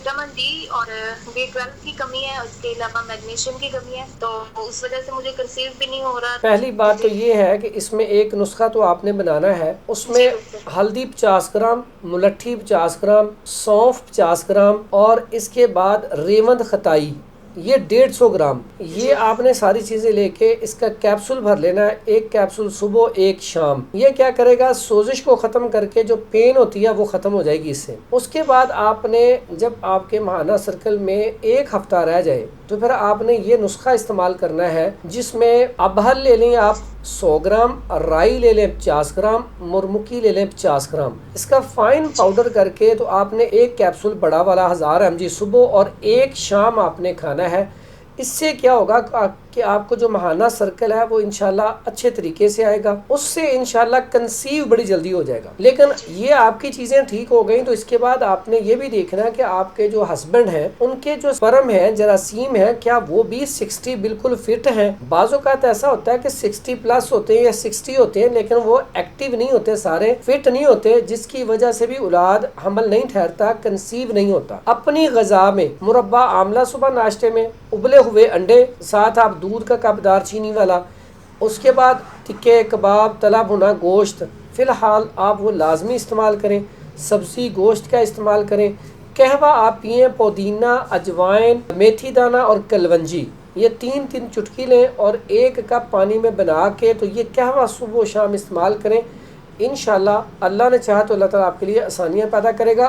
Vitamin D और B12 की कमी है, उसके अलावा मैग्नीशियम की कमी है, तो उस वजह से मुझे कंसीव भी नहीं हो रहा। पहली बात तो जी ये है कि इसमें एक नुस्खा तो आपने बनाना है, जी उसमें बिल्कुल। हल्दी 50 ग्राम, मुलट्ठी 50 ग्राम, सौंफ 50 ग्राम और इसके बाद रेवंद खताई ये 150 ग्राम, ये जी आपने सारी चीज़ें लेके इसका कैप्सूल भर लेना है। एक कैप्सूल सुबह एक शाम। ये क्या करेगा, सोजिश को ख़त्म करके जो पेन होती है वो ख़त्म हो जाएगी इससे। उसके बाद आपने जब आपके माहाना सर्कल में एक हफ्ता रह जाए तो फिर आपने ये नुस्खा इस्तेमाल करना है, जिसमें अबहल ले लें आप 100 ग्राम, राई ले लें 50 ग्राम, मुरमुकी ले लें 50 ग्राम। इसका फाइन जी पाउडर करके तो आपने एक कैप्सूल बड़ा वाला 1000 mg सुबह और एक शाम आपने खाना है। इससे क्या होगा कि आपको जो माहाना सर्कल है वो इंशाल्लाह अच्छे तरीके से आएगा, उससे इंशाल्लाह कंसीव बड़ी जल्दी हो जाएगा। लेकिन ये आपकी चीज़ें ठीक हो गई तो इसके बाद आपने ये भी देखना है कि आपके जो हस्बैंड हैं उनके जो स्पर्म है, जरासीम है, क्या वो भी 60 बिल्कुल फिट हैं। बाज़ों का ऐसा होता है कि 60 प्लस होते हैं या 60 होते हैं लेकिन वो एक्टिव नहीं होते, सारे फिट नहीं होते, जिसकी वजह से भी औलाद हमल नहीं ठहरता, कंसीव नहीं होता। अपनी ग़िज़ा में मुरब्बा आमला सुबह नाश्ते में, उबले हुए अंडे, साथ आप दूध का कप दारचीनी वाला, उसके बाद टिक्के, कबाब, तला भुना गोश्त, फ़िलहाल आप वो लाजमी इस्तेमाल करें। सब्ज़ी गोश्त का इस्तेमाल करें। कहवा आप पिएँ, पुदीना, अजवाइन, मेथी दाना और कलवंजी, ये 3-3 चुटकी लें और 1 कप पानी में बना के तो ये कहवा सुबह शाम इस्तेमाल करें। इंशाल्लाह अल्लाह ने चाहा तो अल्लाह ताला आपके लिए आसानियाँ पैदा करेगा।